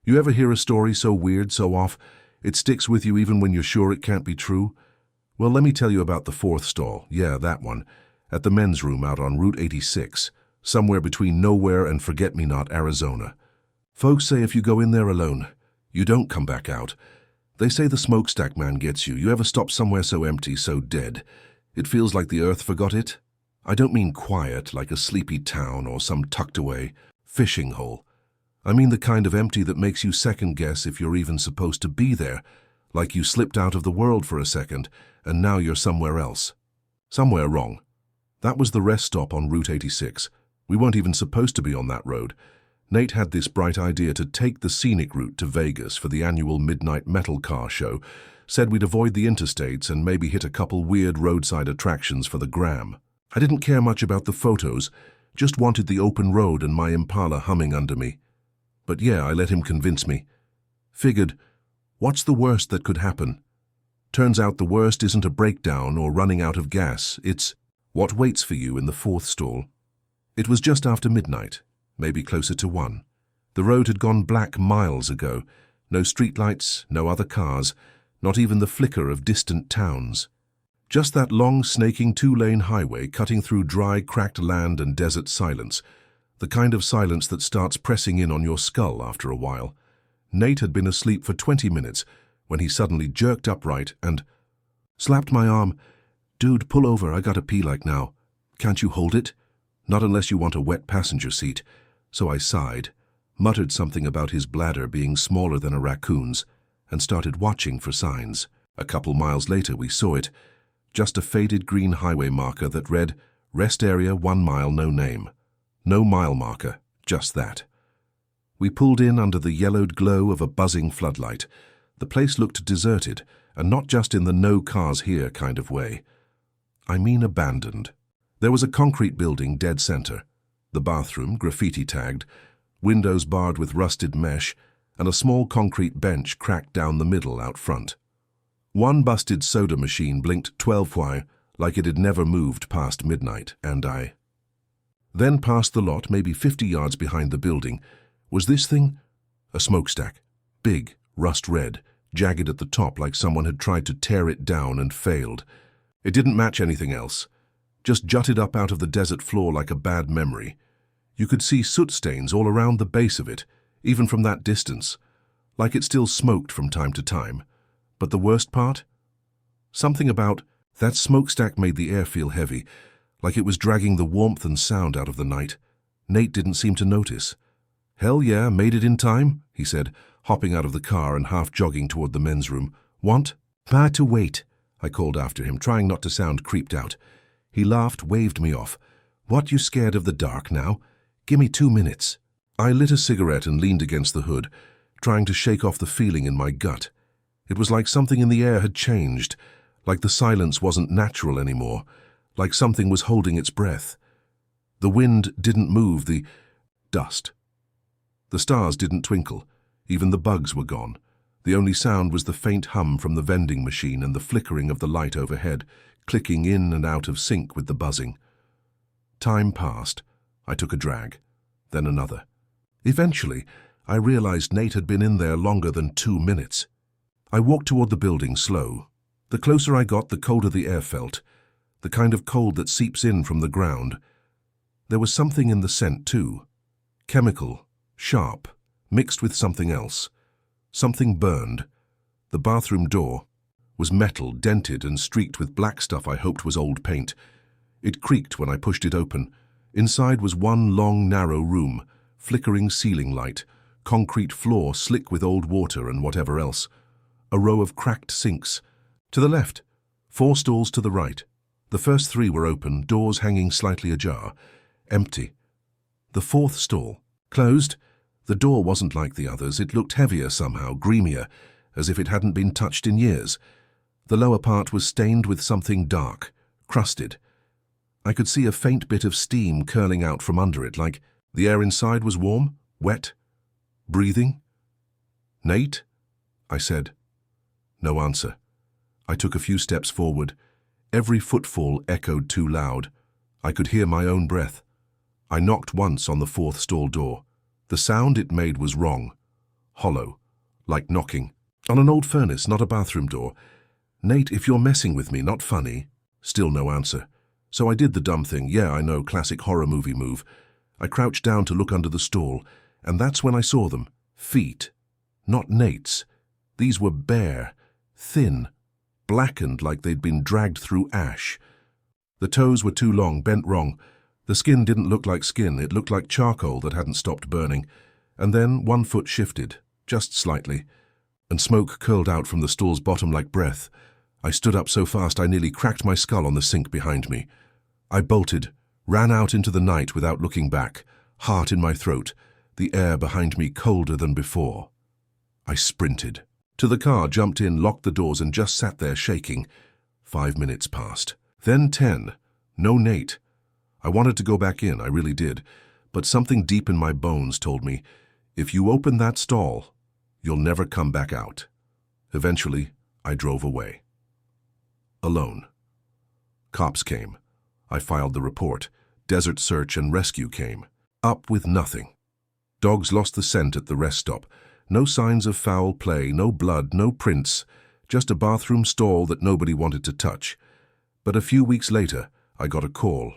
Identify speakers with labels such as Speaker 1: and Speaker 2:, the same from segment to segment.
Speaker 1: You ever hear a story so weird, so off, it sticks with you even when you're sure it can't be true? Well, let me tell you about the fourth stall, yeah, that one, at the men's room out on Route 86, somewhere between nowhere and Forget-Me-Not, Arizona. Folks say if you go in there alone, you don't come back out. They say the smokestack man gets you. You ever stop somewhere so empty, so dead, it feels like the earth forgot it? I don't mean quiet, like a sleepy town or some tucked-away fishing hole. I mean the kind of empty that makes you second-guess if you're even supposed to be there, like you slipped out of the world for a second, and now you're somewhere else. Somewhere wrong. That was the rest stop on Route 86. We weren't even supposed to be on that road. Nate had this bright idea to take the scenic route to Vegas for the annual Midnight Metal Car Show, said we'd avoid the interstates and maybe hit a couple weird roadside attractions for the gram. I didn't care much about the photos, just wanted the open road and my Impala humming under me. But yeah, I let him convince me. Figured, what's the worst that could happen? Turns out the worst isn't a breakdown or running out of gas, it's what waits for you in the fourth stall. It was just after midnight, maybe closer to 1. The road had gone black miles ago. No streetlights, no other cars, not even the flicker of distant towns. Just that long, snaking 2-lane highway cutting through dry, cracked land and desert silence. The kind of silence that starts pressing in on your skull after a while. Nate had been asleep for 20 minutes when he suddenly jerked upright and slapped my arm. "Dude, pull over, I gotta pee like now. Can't you hold it? Not unless you want a wet passenger seat." So I sighed, muttered something about his bladder being smaller than a raccoon's, and started watching for signs. A couple miles later we saw it, just a faded green highway marker that read, "Rest area 1 mile, no name." No mile marker, just that. We pulled in under the yellowed glow of a buzzing floodlight. The place looked deserted, and not just in the no cars here kind of way. I mean abandoned. There was a concrete building dead center, the bathroom graffiti tagged, windows barred with rusted mesh, and a small concrete bench cracked down the middle out front. One busted soda machine blinked 12Y like it had never moved past midnight, and Then past the lot, maybe 50 yards behind the building, was this thing? A smokestack. Big, rust red, jagged at the top like someone had tried to tear it down and failed. It didn't match anything else. Just jutted up out of the desert floor like a bad memory. You could see soot stains all around the base of it, even from that distance, like it still smoked from time to time. But the worst part? Something about that smokestack made the air feel heavy, like it was dragging the warmth and sound out of the night. Nate didn't seem to notice. "Hell yeah, made it in time," he said, hopping out of the car and half jogging toward the men's room. "Want?" To wait," I called after him, trying not to sound creeped out. He laughed, waved me off. "What, you scared of the dark now? Gimme 2 minutes." I lit a cigarette and leaned against the hood, trying to shake off the feeling in my gut. It was like something in the air had changed, like the silence wasn't natural anymore, like something was holding its breath. The wind didn't move, the dust. The stars didn't twinkle, even the bugs were gone. The only sound was the faint hum from the vending machine and the flickering of the light overhead, clicking in and out of sync with the buzzing. Time passed. I took a drag, then another. Eventually, I realized Nate had been in there longer than 2 minutes. I walked toward the building slow. The closer I got, the colder the air felt. The kind of cold that seeps in from the ground. There was something in the scent, too. Chemical, sharp, mixed with something else. Something burned. The bathroom door was metal, dented and streaked with black stuff I hoped was old paint. It creaked when I pushed it open. Inside was one long, narrow room, flickering ceiling light, concrete floor slick with old water and whatever else. A row of cracked sinks. To the left, 4 stalls to the right. The first 3 were open, doors hanging slightly ajar. Empty. The fourth stall, closed. The door wasn't like the others. It looked heavier somehow, greamier, as if it hadn't been touched in years. The lower part was stained with something dark, crusted. I could see a faint bit of steam curling out from under it, like the air inside was warm, wet, breathing. "Nate?" I said. No answer. I took a few steps forward. Every footfall echoed too loud. I could hear my own breath. I knocked once on the fourth stall door. The sound it made was wrong. hollow, like knocking. On an old furnace, not a bathroom door. Nate, if you're messing with me, not funny. Still no answer. So I did the dumb thing. Yeah, I know, classic horror movie move. I crouched down to look under the stall, and that's when I saw them. Feet. Not Nate's. These were bare, thin, blackened like they'd been dragged through ash. The toes were too long, bent wrong. The skin didn't look like skin, it looked like charcoal that hadn't stopped burning. And then one foot shifted, just slightly, and smoke curled out from the stall's bottom like breath. I stood up so fast I nearly cracked my skull on the sink behind me. I bolted, ran out into the night without looking back, heart in my throat, the air behind me colder than before. I sprinted. To the car, jumped in, locked the doors, and just sat there shaking. 5 minutes passed. Then 10. No Nate. I wanted to go back in, I really did, but something deep in my bones told me, if you open that stall, you'll never come back out. Eventually, I drove away. Alone. Cops came. I filed the report. Desert search and rescue came. Up with nothing. Dogs lost the scent at the rest stop. No signs of foul play, no blood, no prints, just a bathroom stall that nobody wanted to touch. But a few weeks later, I got a call.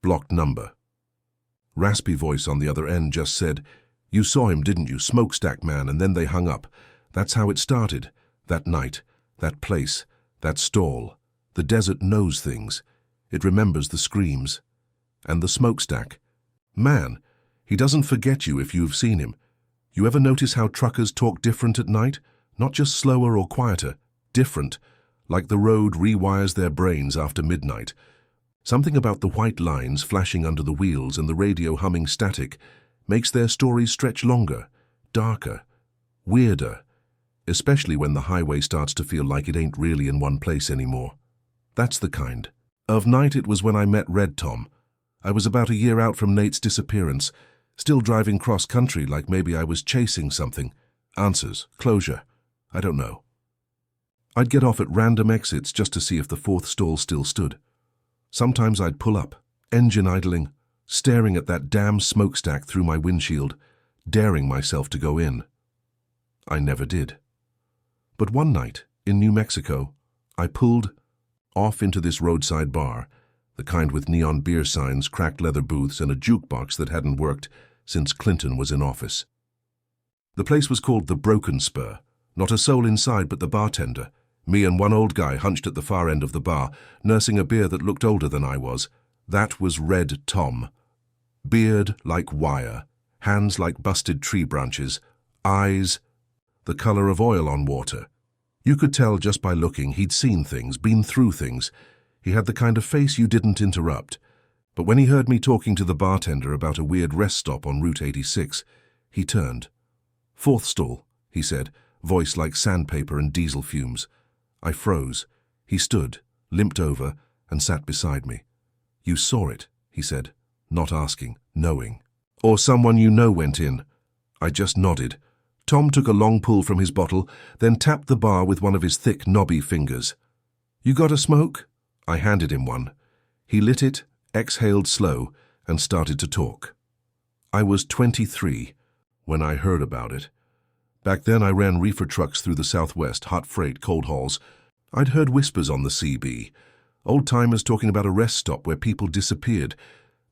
Speaker 1: Blocked number. Raspy voice on the other end just said, "You saw him, didn't you, smokestack man?" And then they hung up. That's how it started. That night, that place, that stall. The desert knows things. It remembers the screams. And the smokestack. Man, he doesn't forget you if you've seen him. You ever notice how truckers talk different at night? Not just slower or quieter, different, like the road rewires their brains after midnight. Something about the white lines flashing under the wheels and the radio humming static makes their stories stretch longer, darker, weirder, especially when the highway starts to feel like it ain't really in one place anymore. That's the kind. Of night it was when I met Red Tom. I was about a year out from Nate's disappearance, still driving cross-country like maybe I was chasing something. Answers, closure, I don't know. I'd get off at random exits just to see if the fourth stall still stood. Sometimes I'd pull up, engine idling, staring at that damn smokestack through my windshield, daring myself to go in. I never did. But one night, in New Mexico, I pulled off into this roadside bar, the kind with neon beer signs, cracked leather booths, and a jukebox that hadn't worked since Clinton was in office. The place was called the Broken Spur. Not a soul inside but the bartender. Me and one old guy hunched at the far end of the bar, nursing a beer that looked older than I was. That was Red Tom. Beard like wire, hands like busted tree branches, eyes the color of oil on water. You could tell just by looking he'd seen things, been through things. He had the kind of face you didn't interrupt. But when he heard me talking to the bartender about a weird rest stop on Route 86, he turned. "Fourth stall," he said, voice like sandpaper and diesel fumes. I froze. He stood, limped over, and sat beside me. "You saw it," he said, not asking, knowing. "Or someone you know went in." I just nodded. Tom took a long pull from his bottle, then tapped the bar with one of his thick, knobby fingers. "You got a smoke?" I handed him one. He lit it, exhaled slow, and started to talk. I was 23 when I heard about it. Back then I ran reefer trucks through the Southwest, hot freight, cold hauls. I'd heard whispers on the CB. Old-timers talking about a rest stop where people disappeared.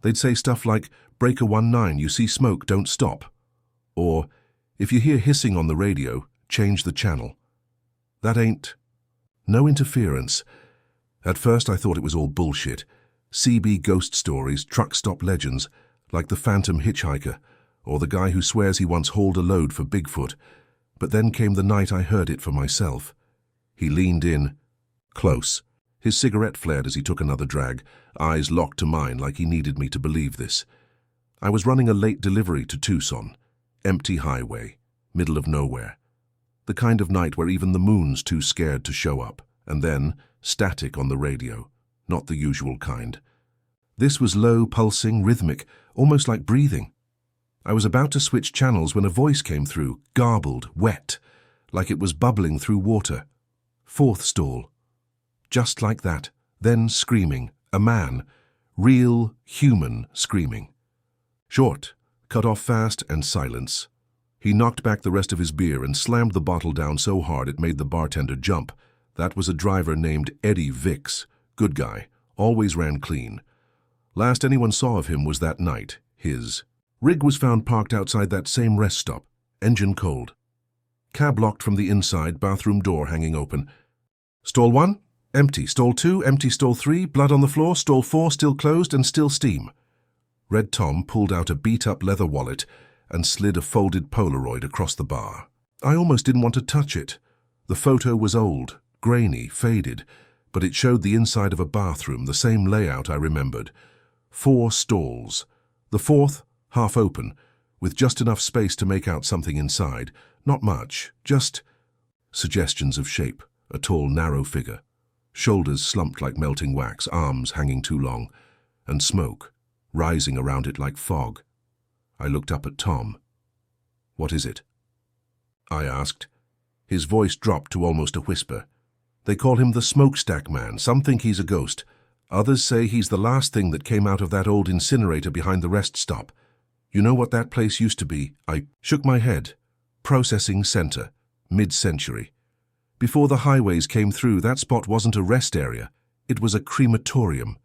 Speaker 1: They'd say stuff like, "Breaker 19, you see smoke, don't stop." Or, "If you hear hissing on the radio, change the channel." That ain't. No interference. At first I thought it was all bullshit. CB ghost stories, truck stop legends, like the phantom hitchhiker, or the guy who swears he once hauled a load for Bigfoot. But then came the night I heard it for myself. He leaned in, close. His cigarette flared as he took another drag, eyes locked to mine like he needed me to believe this. I was running a late delivery to Tucson. Empty highway, middle of nowhere. The kind of night where even the moon's too scared to show up. And then, static on the radio, not the usual kind. This was low, pulsing, rhythmic, almost like breathing. I was about to switch channels when a voice came through, garbled, wet, like it was bubbling through water. Fourth stall. Just like that. Then screaming. A man. Real, human screaming. Short, cut off fast, and silence. He knocked back the rest of his beer and slammed the bottle down so hard it made the bartender jump. That was a driver named Eddie Vicks. Good guy. Always ran clean. Last anyone saw of him was that night. His rig was found parked outside that same rest stop. Engine cold. Cab locked from the inside, bathroom door hanging open. Stall 1? Empty. Stall 2? Empty. Stall 3? Blood on the floor. Stall 4? Still closed and still steam. Red Tom pulled out a beat-up leather wallet and slid a folded Polaroid across the bar. I almost didn't want to touch it. The photo was old, grainy, faded, but it showed the inside of a bathroom, the same layout I remembered. 4 stalls. The 4th, half open, with just enough space to make out something inside. Not much, just suggestions of shape, a tall, narrow figure. Shoulders slumped like melting wax, arms hanging too long, and smoke, rising around it like fog. I looked up at Tom. "What is it?" I asked. His voice dropped to almost a whisper. "They call him the smokestack man. Some think he's a ghost. Others say he's the last thing that came out of that old incinerator behind the rest stop. You know what that place used to be?" I shook my head. Processing center, mid-century. Before the highways came through, that spot wasn't a rest area. It was a crematorium.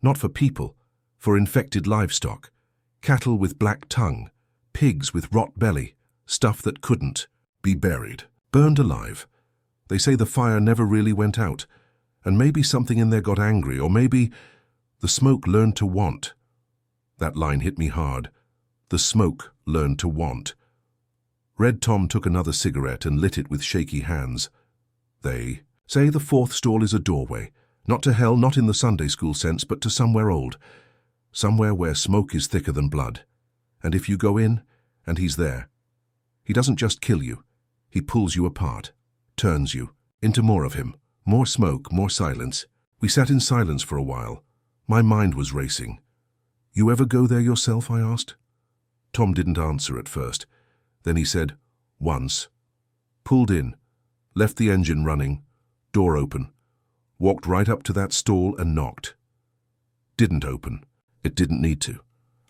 Speaker 1: Not for people, for infected livestock. Cattle with black tongue, pigs with rot belly, stuff that couldn't be buried, burned alive. They say the fire never really went out, and maybe something in there got angry, or maybe the smoke learned to want. That line hit me hard. The smoke learned to want. Red Tom took another cigarette and lit it with shaky hands. They say the 4th stall is a doorway, not to hell, not in the Sunday school sense, but to somewhere old. Somewhere where smoke is thicker than blood. And if you go in, and he's there, he doesn't just kill you. He pulls you apart, turns you into more of him. More smoke, more silence. We sat in silence for a while. My mind was racing. "You ever go there yourself?" I asked. Tom didn't answer at first. Then he said, "Once." Pulled in, left the engine running, door open, walked right up to that stall and knocked. Didn't open. It didn't need to.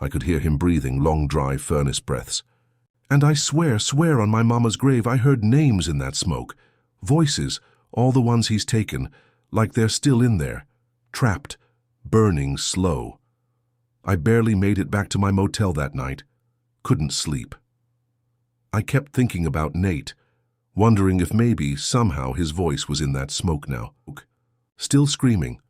Speaker 1: I could hear him breathing long, dry furnace breaths. And I swear on my mama's grave, I heard names in that smoke. Voices, all the ones he's taken, like they're still in there, trapped, burning slow. I barely made it back to my motel that night. Couldn't sleep. I kept thinking about Nate, wondering if maybe, somehow, his voice was in that smoke now. Still screaming.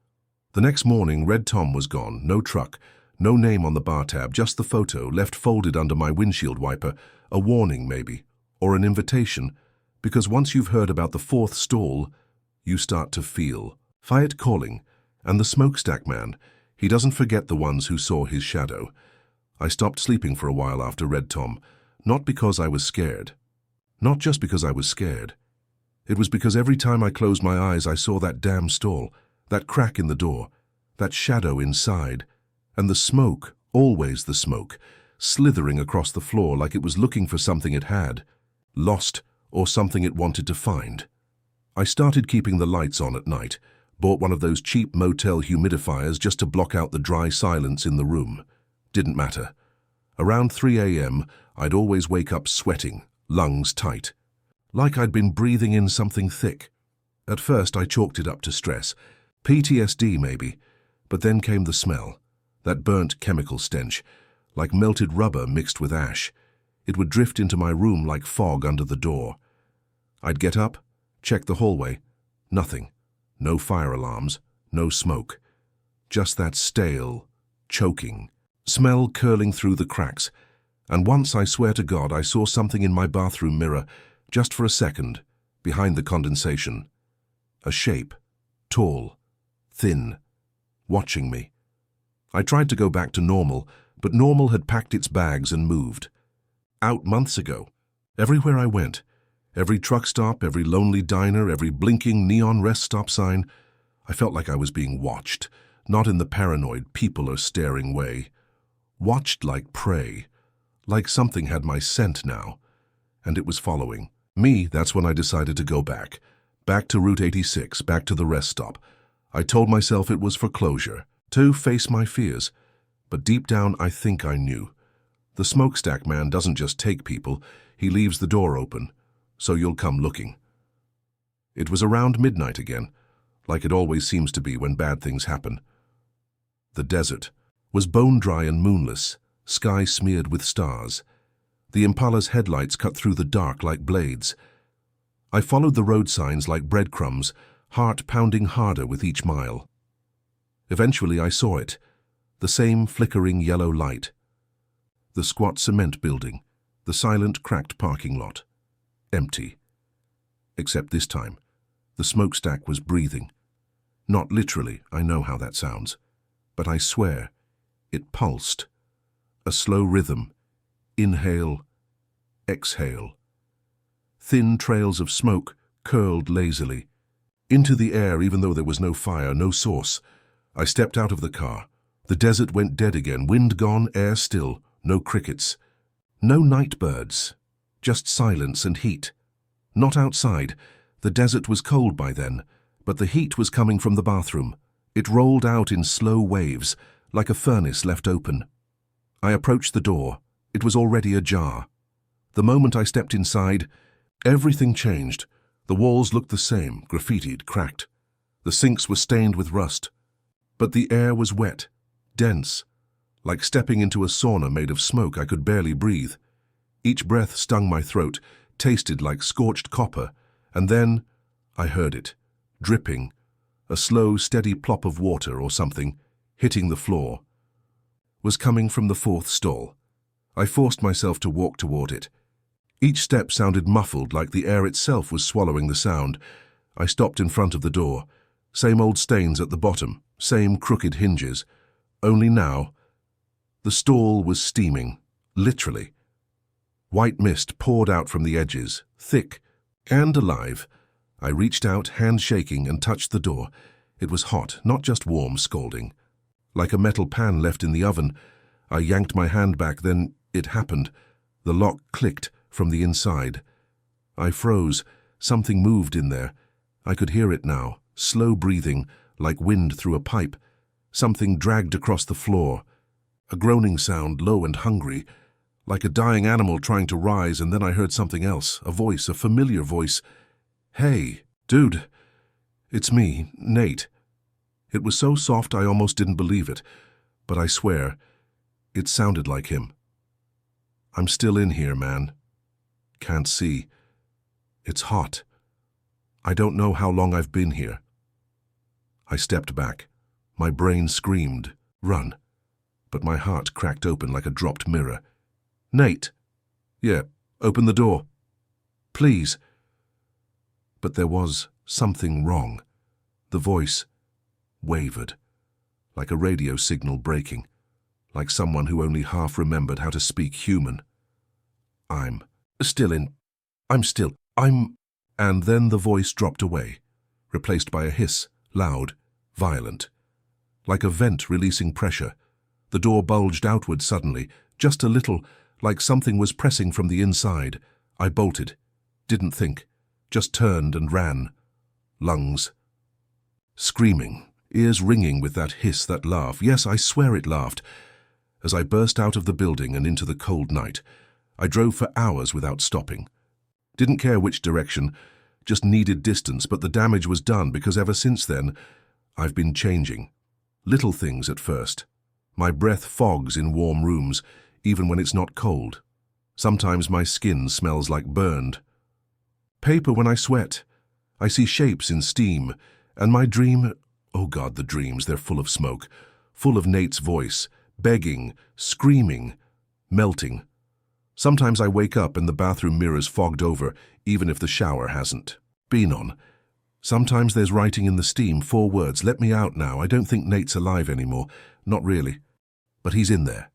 Speaker 1: The next morning, Red Tom was gone. No truck, no name on the bar tab, just the photo left folded under my windshield wiper. A warning, maybe, or an invitation, because once you've heard about the 4th stall, you start to feel. Fiat calling, and the smokestack man, he doesn't forget the ones who saw his shadow. I stopped sleeping for a while after Red Tom, not because I was scared. Not just because I was scared. It was because every time I closed my eyes I saw that damn stall, that crack in the door, that shadow inside, and the smoke, always the smoke, slithering across the floor like it was looking for something it had, lost, or something it wanted to find. I started keeping the lights on at night, bought one of those cheap motel humidifiers just to block out the dry silence in the room. Didn't matter. Around 3 a.m., I'd always wake up sweating, lungs tight, like I'd been breathing in something thick. At first, I chalked it up to stress, PTSD maybe, but then came the smell, that burnt chemical stench, like melted rubber mixed with ash. It would drift into my room like fog under the door. I'd get up, check the hallway. Nothing. No fire alarms, no smoke. Just that stale, choking smell curling through the cracks. And once, I swear to God, I saw something in my bathroom mirror, just for a second, behind the condensation. A shape, tall, thin, watching me. I tried to go back to normal, but normal had packed its bags and moved. Out months ago. Everywhere I went, every truck stop, every lonely diner, every blinking neon rest stop sign, I felt like I was being watched, not in the paranoid people are staring way. Watched like prey, like something had my scent now, and it was following me. That's when I decided to go back to Route 86, back to the rest stop. I told myself it was for closure, to face my fears, but deep down I think I knew. The smokestack man doesn't just take people, He leaves the door open, so you'll come looking. It was around midnight again, like it always seems to be when bad things happen. The desert was bone-dry and moonless, sky smeared with stars. The Impala's headlights cut through the dark like blades. I followed the road signs like breadcrumbs, heart pounding harder with each mile. Eventually I saw it, the same flickering yellow light. The squat cement building, the silent cracked parking lot. Empty. Except this time, the smokestack was breathing. Not literally, I know how that sounds, but I swear, it pulsed. A slow rhythm. Inhale, exhale. Thin trails of smoke curled lazily. Into the air even though there was no fire, no source. I stepped out of the car. The desert went dead again, wind gone, air still, no crickets. No night birds, just silence and heat. Not outside. The desert was cold by then, but the heat was coming from the bathroom. It rolled out in slow waves, like a furnace left open. I approached the door. It was already ajar. The moment I stepped inside, everything changed. The walls looked the same, graffitied, cracked. The sinks were stained with rust. But the air was wet, dense. Like stepping into a sauna made of smoke, I could barely breathe. Each breath stung my throat, tasted like scorched copper, and then I heard it, dripping, a slow, steady plop of water or something, hitting the floor. Was coming from the fourth stall. I forced myself to walk toward it. Each step sounded muffled, like the air itself was swallowing the sound. I stopped in front of the door. Same old stains at the bottom, same crooked hinges. Only now, the stall was steaming, literally. White mist poured out from the edges, thick and alive. I reached out, hand shaking, and touched the door. It was hot, not just warm, scalding. Like a metal pan left in the oven. I yanked my hand back, then it happened. The lock clicked from the inside. I froze. Something moved in there. I could hear it now, slow breathing, like wind through a pipe. Something dragged across the floor. A groaning sound, low and hungry, like a dying animal trying to rise, and then I heard something else, a voice, a familiar voice. "Hey, dude, it's me, Nate." It was so soft I almost didn't believe it, but I swear, it sounded like him. "I'm still in here, man. Can't see. It's hot. I don't know how long I've been here." I stepped back. My brain screamed, "Run." But my heart cracked open like a dropped mirror. "Nate." "Yeah, open the door. Please." But there was something wrong. The voice wavered, like a radio signal breaking, like someone who only half remembered how to speak human. I'm still. And then the voice dropped away, replaced by a hiss, loud, violent. Like a vent releasing pressure. The door bulged outward suddenly, just a little, like something was pressing from the inside. I bolted. Didn't think. Just turned and ran. Lungs screaming, ears ringing with that hiss, that laugh. Yes, I swear it laughed. As I burst out of the building and into the cold night, I drove for hours without stopping. Didn't care which direction, just needed distance, but the damage was done because ever since then, I've been changing. Little things at first. My breath fogs in warm rooms, even when it's not cold. Sometimes my skin smells like burned. Paper when I sweat. I see shapes in steam, and my dream, oh God, the dreams, they're full of smoke, full of Nate's voice, begging, screaming, melting. Sometimes I wake up and the bathroom mirror's fogged over, even if the shower hasn't been on. Sometimes there's writing in the steam, 4 words, "Let me out now, I don't think Nate's alive anymore." Not really. But he's in there.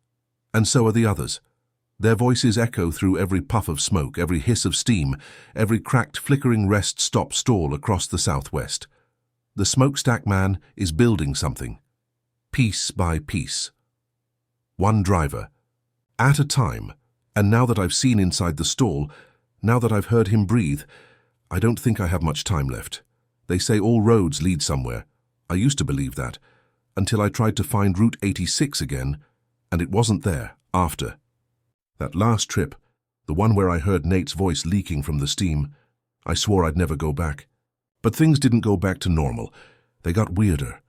Speaker 1: And so are the others. Their voices echo through every puff of smoke, every hiss of steam, every cracked, flickering rest-stop stall across the southwest. The smokestack man is building something, piece by piece. One driver, at a time, and now that I've seen inside the stall, now that I've heard him breathe, I don't think I have much time left. They say all roads lead somewhere. I used to believe that, until I tried to find Route 86 again, and it wasn't there after. That last trip, The one where I heard Nate's voice leaking from the steam. I swore I'd never go back. But things didn't go back to normal. They got weirder.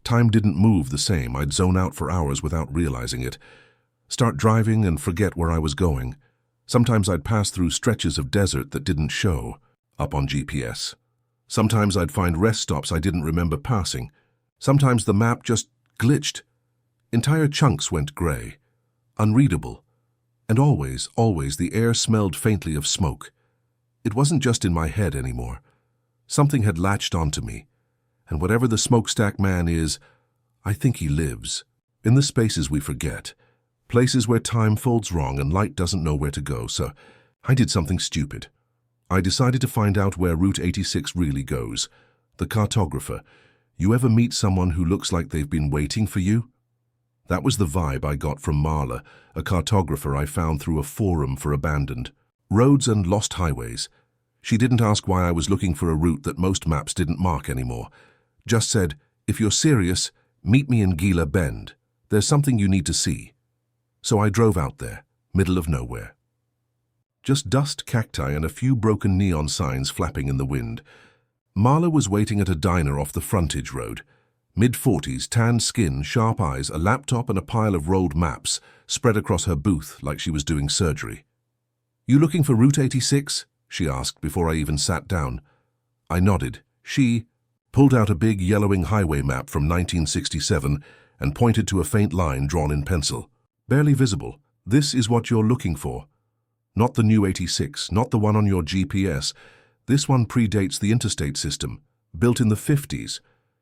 Speaker 1: Time didn't move the same. I'd zone out for hours without realizing it. Start driving and forget where I was going. Sometimes I'd pass through stretches of desert that didn't show up on GPS. Sometimes I'd find rest stops I didn't remember passing. Sometimes the map just glitched. Entire chunks went gray, unreadable. And always the air smelled faintly of smoke. It wasn't just in my head anymore. Something had latched onto me. And whatever the smokestack man is, I think he lives. In the spaces we forget. Places where time folds wrong and light doesn't know where to go. So I did something stupid. I decided to find out where Route 86 really goes. The cartographer. You ever meet someone who looks like they've been waiting for you? That was the vibe I got from Marla, a cartographer I found through a forum for abandoned roads and lost highways. She didn't ask why I was looking for a route that most maps didn't mark anymore. Just said, if you're serious, meet me in Gila Bend. There's something you need to see. So I drove out there, middle of nowhere. Just dust, cacti, and a few broken neon signs flapping in the wind. Marla was waiting at a diner off the frontage road. Mid-40s, tanned skin, sharp eyes, a laptop and a pile of rolled maps spread across her booth like she was doing surgery. You looking for Route 86? She asked before I even sat down. I nodded. She pulled out a big yellowing highway map from 1967 and pointed to a faint line drawn in pencil. Barely visible. This is what you're looking for. Not the new 86, not the one on your GPS. This one predates the interstate system, built in the 50s.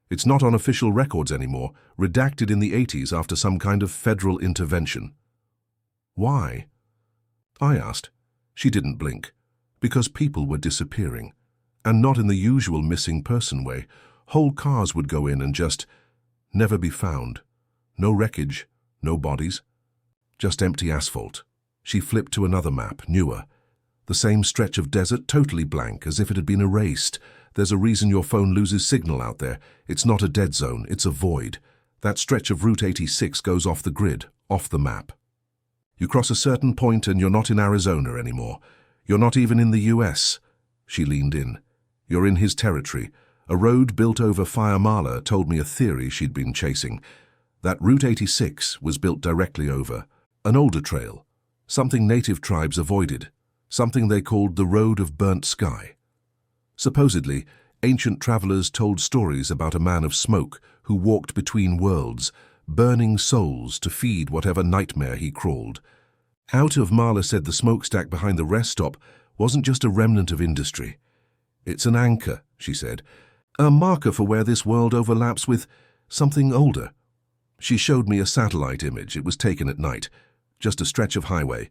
Speaker 1: It's not on official records anymore, redacted in the 80s after some kind of federal intervention. Why? I asked. She didn't blink. Because people were disappearing. And not in the usual missing person way. Whole cars would go in and just never be found. No wreckage, no bodies. Just empty asphalt. She flipped to another map, newer. The same stretch of desert, totally blank, as if it had been erased. There's a reason your phone loses signal out there. It's not a dead zone, it's a void. That stretch of Route 86 goes off the grid, off the map. You cross a certain point and you're not in Arizona anymore. You're not even in the US. She leaned in. You're in his territory. A road built over Fire Marla told me a theory she'd been chasing. That Route 86 was built directly over. An older trail. Something native tribes avoided. Something they called the Road of Burnt Sky. Supposedly, ancient travelers told stories about a man of smoke who walked between worlds, burning souls to feed whatever nightmare he crawled. Out of Marla said the smokestack behind the rest stop wasn't just a remnant of industry. It's an anchor, she said, a marker for where this world overlaps with something older. She showed me a satellite image. It was taken at night, just a stretch of highway,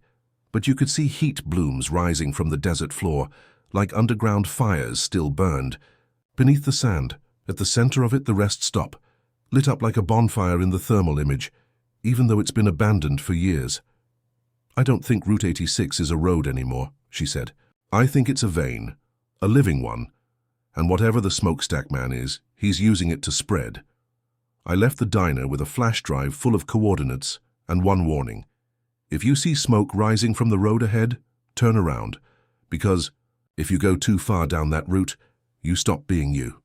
Speaker 1: but you could see heat blooms rising from the desert floor, like underground fires still burned. Beneath the sand, at the center of it, the rest stop, lit up like a bonfire in the thermal image, even though it's been abandoned for years. I don't think Route 86 is a road anymore, she said. I think it's a vein, a living one, and whatever the smokestack man is, he's using it to spread. I left the diner with a flash drive full of coordinates and one warning. If you see smoke rising from the road ahead, turn around, because if you go too far down that route, you stop being you.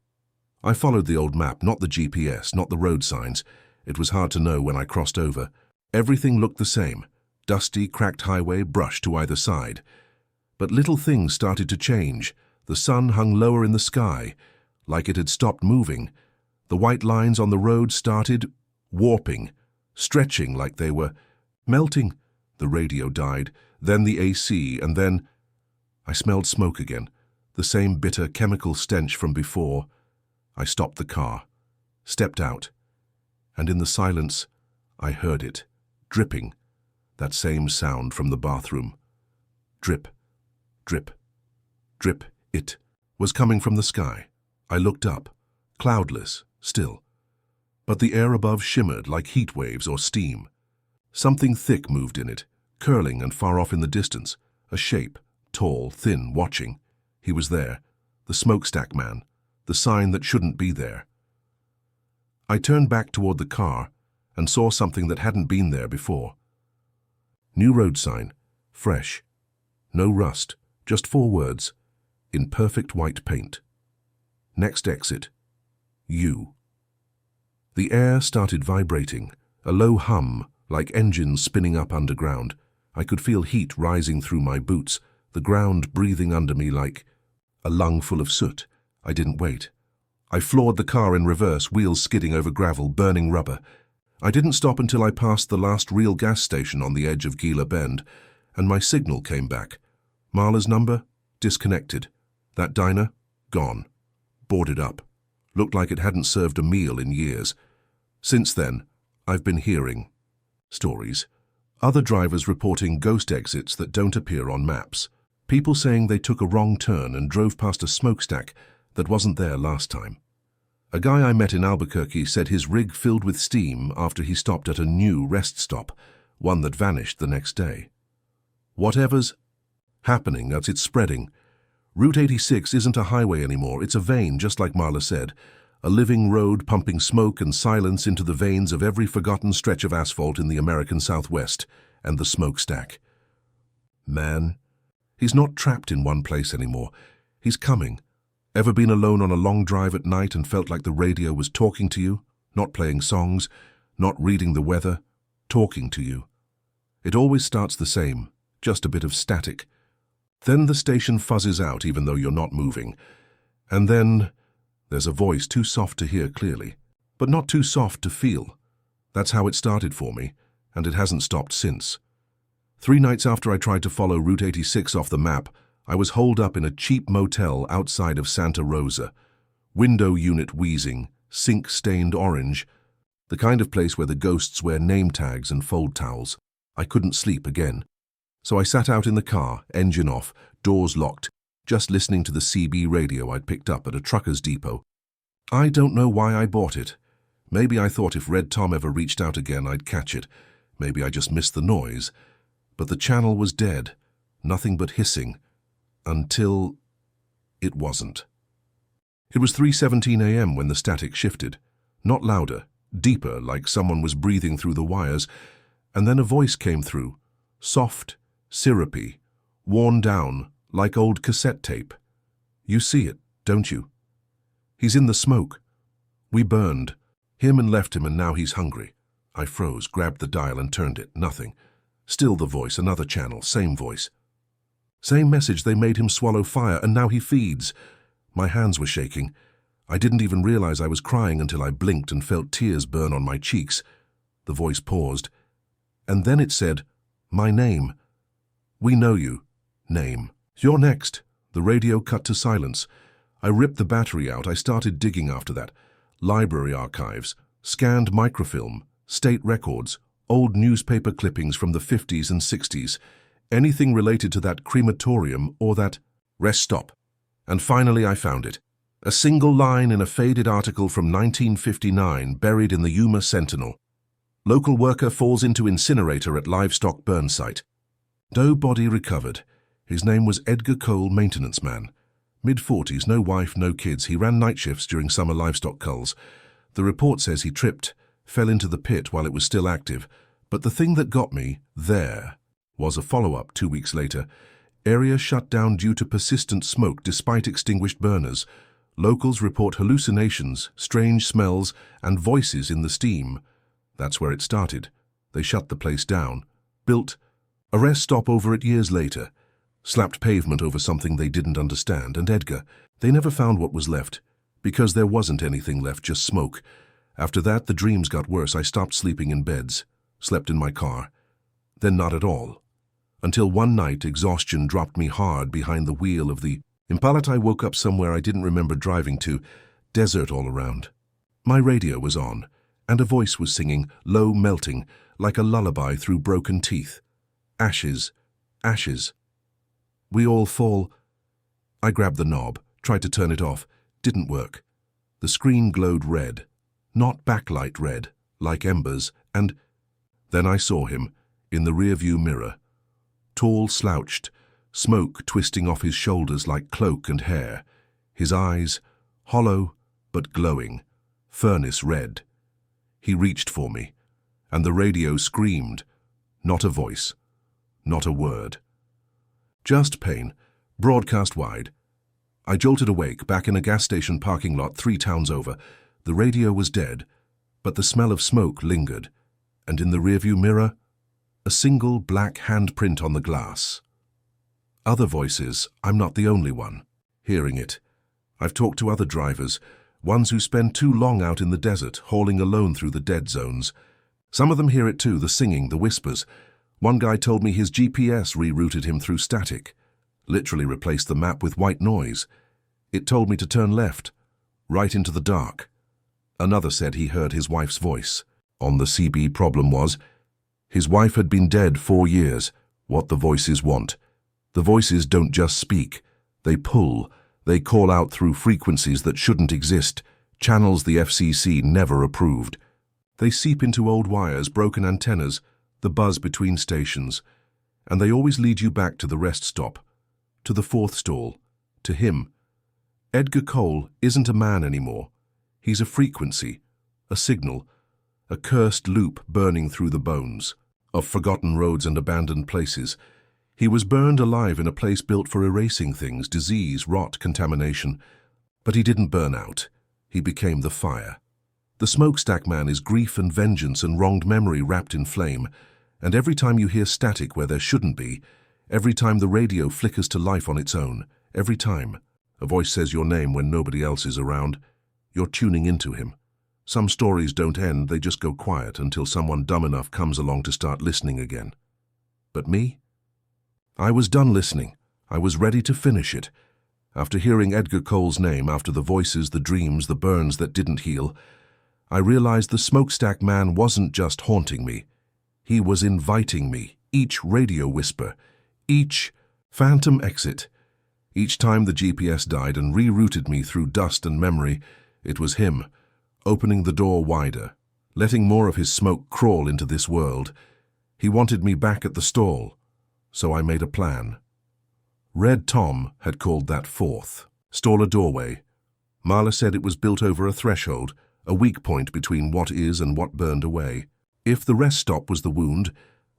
Speaker 1: I followed the old map, not the GPS, not the road signs. It was hard to know when I crossed over. Everything looked the same. Dusty, cracked highway, brush to either side. But little things started to change. The sun hung lower in the sky, like it had stopped moving. The white lines on the road started warping, stretching like they were melting. The radio died, then the AC, and then I smelled smoke again, the same bitter chemical stench from before. I stopped the car, stepped out, and in the silence, I heard it, dripping, that same sound from the bathroom. Drip, drip, drip. It was coming from the sky. I looked up, cloudless, still. But the air above shimmered like heat waves or steam. Something thick moved in it, curling and far off in the distance. A shape, tall, thin, watching. He was there, the smokestack man, the sign that shouldn't be there. I turned back toward the car and saw something that hadn't been there before. New road sign, fresh, No rust, just 4 words, in perfect white paint. Next exit. You. The air started vibrating, a low hum, like engines spinning up underground. I could feel heat rising through my boots, the ground breathing under me like a lung full of soot. I didn't wait. I floored the car in reverse, wheels skidding over gravel, burning rubber. I didn't stop until I passed the last real gas station on the edge of Gila Bend, and my signal came back. Marla's number? Disconnected. That diner? Gone. Boarded up. Looked like it hadn't served a meal in years. Since then, I've been hearing stories. Other drivers reporting ghost exits that don't appear on maps. People saying they took a wrong turn and drove past a smokestack that wasn't there last time. A guy I met in Albuquerque said his rig filled with steam after he stopped at a new rest stop, one that vanished the next day. Whatever's happening, it's spreading. Route 86 isn't a highway anymore, it's a vein, just like Marla said. A living road pumping smoke and silence into the veins of every forgotten stretch of asphalt in the American Southwest and the smokestack. Man, he's not trapped in one place anymore. He's coming. Ever been alone on a long drive at night and felt like the radio was talking to you? Not playing songs, not reading the weather, talking to you. It always starts the same, just a bit of static. Then the station fuzzes out even though you're not moving. And then there's a voice too soft to hear clearly, but not too soft to feel. That's how it started for me, and it hasn't stopped since. 3 nights after I tried to follow Route 86 off the map, I was holed up in a cheap motel outside of Santa Rosa. Window unit wheezing, sink stained orange, the kind of place where the ghosts wear name tags and fold towels. I couldn't sleep again. So I sat out in the car, engine off, doors locked, just listening to the CB radio I'd picked up at a trucker's depot. I don't know why I bought it. Maybe I thought if Red Tom ever reached out again, I'd catch it. Maybe I just missed the noise. But the channel was dead, nothing but hissing. Until it wasn't. It was 3:17 a.m. when the static shifted. Not louder, deeper, like someone was breathing through the wires, and then a voice came through, soft, syrupy, worn down, like old cassette tape. You see it, don't you? He's in the smoke. We burned. Him and left him, and now he's hungry. I froze, grabbed the dial and turned it. Nothing. Still the voice, another channel, same voice. Same message, they made him swallow fire, and now he feeds. My hands were shaking. I didn't even realize I was crying until I blinked and felt tears burn on my cheeks. The voice paused. And then it said, my name. We know you. Name. You're next. The radio cut to silence. I ripped the battery out. I started digging after that. Library archives, scanned microfilm, state records, old newspaper clippings from the 50s and 60s. Anything related to that crematorium or that rest stop. And finally I found it. A single line in a faded article from 1959 buried in the Yuma Sentinel. Local worker falls into incinerator at livestock burn site. No body recovered. His name was Edgar Cole, maintenance man. Mid-40s, no wife, no kids. He ran night shifts during summer livestock culls. The report says he tripped, fell into the pit while it was still active. But the thing that got me there was a follow-up 2 weeks later. Area shut down due to persistent smoke despite extinguished burners. Locals report hallucinations, strange smells, and voices in the steam. That's where it started. They shut the place down. Built a rest stop over it years later. Slapped pavement over something they didn't understand. And Edgar, they never found what was left. Because there wasn't anything left, just smoke. After that, the dreams got worse. I stopped sleeping in beds. Slept in my car. Then not at all. Until one night, exhaustion dropped me hard behind the wheel of the Impala. I woke up somewhere I didn't remember driving to. Desert all around. My radio was on, and a voice was singing, low, melting, like a lullaby through broken teeth. Ashes, ashes. We all fall. I grabbed the knob, tried to turn it off. Didn't work. The screen glowed red. Not backlight red, like embers, and then I saw him, in the rearview mirror. Tall, slouched, smoke twisting off his shoulders like cloak and hair. His eyes, hollow but glowing, furnace red. He reached for me, and the radio screamed. Not a voice, not a word. Just pain, broadcast wide. I jolted awake, back in a gas station parking lot 3 towns over. The radio was dead, but the smell of smoke lingered, and in the rearview mirror, a single black handprint on the glass. Other voices, I'm not the only one. Hearing it. I've talked to other drivers, ones who spend too long out in the desert, hauling alone through the dead zones. Some of them hear it too, the singing, the whispers. One guy told me his GPS rerouted him through static. Literally replaced the map with white noise. It told me to turn left, right into the dark. Another said he heard his wife's voice. On the CB problem was, his wife had been dead 4 years. What the voices want. The voices don't just speak. They pull. They call out through frequencies that shouldn't exist, channels the FCC never approved. They seep into old wires, broken antennas, the buzz between stations, and they always lead you back to the rest stop, to the 4th stall, to him. Edgar Cole isn't a man anymore. He's a frequency, a signal, a cursed loop burning through the bones of forgotten roads and abandoned places. He was burned alive in a place built for erasing things, disease, rot, contamination. But he didn't burn out. He became the fire. The smokestack man is grief and vengeance and wronged memory wrapped in flame. And every time you hear static where there shouldn't be, every time the radio flickers to life on its own, every time a voice says your name when nobody else is around, you're tuning into him. Some stories don't end, they just go quiet until someone dumb enough comes along to start listening again. But me? I was done listening. I was ready to finish it. After hearing Edgar Cole's name, after the voices, the dreams, the burns that didn't heal, I realized the smokestack man wasn't just haunting me. He was inviting me, each radio whisper, each phantom exit. Each time the GPS died and rerouted me through dust and memory, it was him, opening the door wider, letting more of his smoke crawl into this world. He wanted me back at the stall, so I made a plan. Red Tom had called that 4th. Stall a doorway. Marla said it was built over a threshold, a weak point between what is and what burned away. If the rest stop was the wound,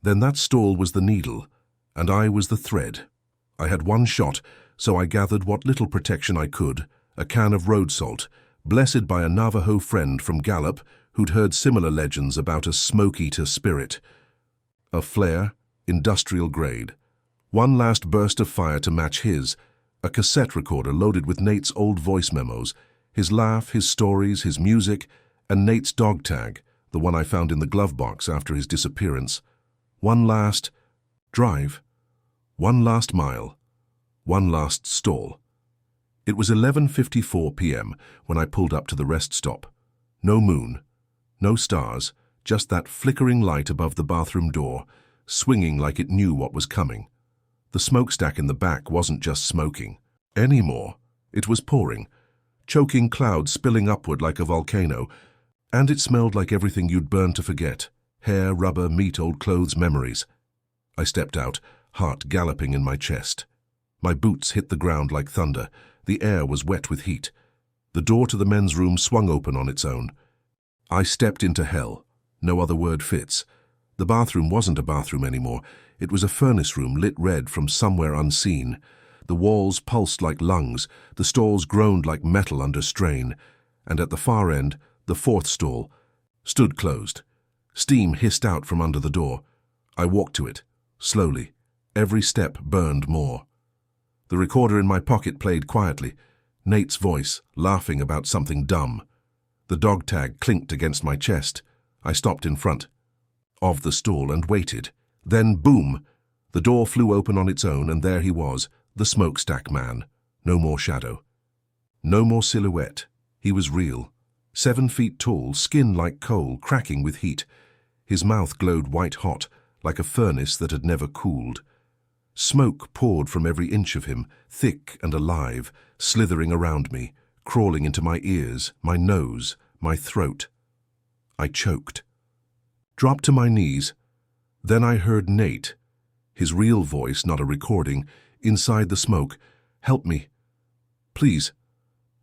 Speaker 1: then that stall was the needle, and I was the thread. I had one shot, so I gathered what little protection I could, a can of road salt, blessed by a Navajo friend from Gallup who'd heard similar legends about a smoke-eater spirit. A flare, industrial grade. One last burst of fire to match his, a cassette recorder loaded with Nate's old voice memos, his laugh, his stories, his music, and Nate's dog tag, the one I found in the glove box after his disappearance. One last drive, one last mile, one last stall. It was 11:54 p.m. when I pulled up to the rest stop. No moon, no stars, just that flickering light above the bathroom door, swinging like it knew what was coming. The smokestack in the back wasn't just smoking anymore. It was pouring, choking clouds spilling upward like a volcano, and it smelled like everything you'd burned to forget. Hair, rubber, meat, old clothes, memories. I stepped out, heart galloping in my chest. My boots hit the ground like thunder. The air was wet with heat. The door to the men's room swung open on its own. I stepped into hell. No other word fits. The bathroom wasn't a bathroom anymore. It was a furnace room lit red from somewhere unseen. The walls pulsed like lungs. The stalls groaned like metal under strain. And at the far end, the 4th stall stood closed. Steam hissed out from under the door. I walked to it, slowly. Every step burned more. The recorder in my pocket played quietly. Nate's voice, laughing about something dumb. The dog tag clinked against my chest. I stopped in front of the stall and waited. Then, boom! The door flew open on its own, and there he was, the smokestack man. No more shadow. No more silhouette. He was real. 7 feet tall, skin like coal, cracking with heat. His mouth glowed white-hot, like a furnace that had never cooled. Smoke poured from every inch of him, thick and alive, slithering around me, crawling into my ears, my nose, my throat. I choked. Dropped to my knees. Then I heard Nate, his real voice, not a recording, inside the smoke. Help me. Please.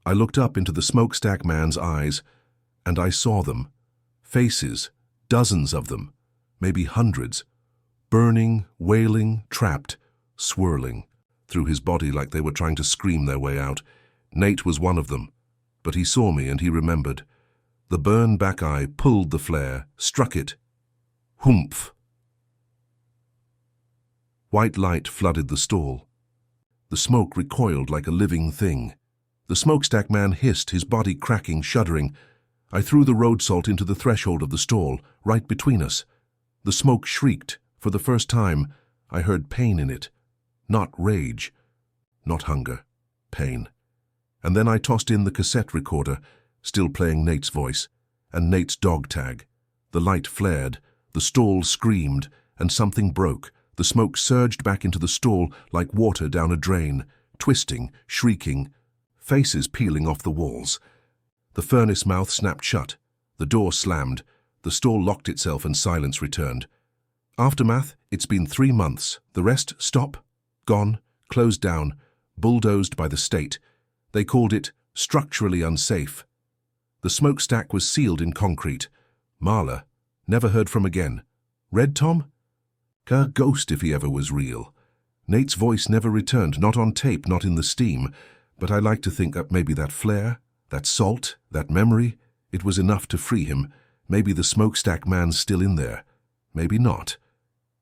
Speaker 1: I looked up into the smokestack man's eyes, and I saw them. Faces, dozens of them, maybe hundreds. Burning, wailing, trapped, swirling. through his body like they were trying to scream their way out. Nate was one of them, but he saw me and he remembered. The burn back eye pulled the flare, struck it. Whoomph! White light flooded the stall. The smoke recoiled like a living thing. The smokestack man hissed, his body cracking, shuddering. I threw the road salt into the threshold of the stall, right between us. The smoke shrieked. For the first time, I heard pain in it. Not rage, not hunger, pain. And then I tossed in the cassette recorder, still playing Nate's voice, and Nate's dog tag. The light flared, the stall screamed, and something broke. The smoke surged back into the stall like water down a drain, twisting, shrieking, faces peeling off the walls. The furnace mouth snapped shut. The door slammed. The stall locked itself and silence returned. Aftermath, it's been 3 months. The rest, stop, gone, closed down, bulldozed by the state. They called it structurally unsafe. The smokestack was sealed in concrete. Marla, never heard from again. Red Tom? A ghost if he ever was real. Nate's voice never returned, not on tape, not in the steam, but I like to think that maybe that flare, that salt, that memory, it was enough to free him. Maybe the smokestack man's still in there. Maybe not.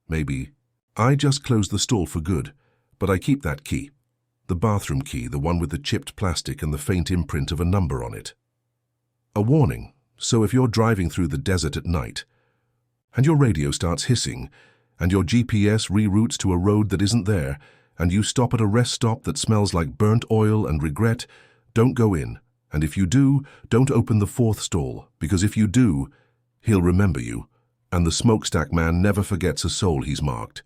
Speaker 1: Maybe. I just closed the stall for good, but I keep that key. The bathroom key, the one with the chipped plastic and the faint imprint of a number on it. A warning, so if you're driving through the desert at night, and your radio starts hissing, and your GPS reroutes to a road that isn't there, and you stop at a rest stop that smells like burnt oil and regret, don't go in. And if you do, don't open the 4th stall, because if you do, he'll remember you, and the smokestack man never forgets a soul he's marked.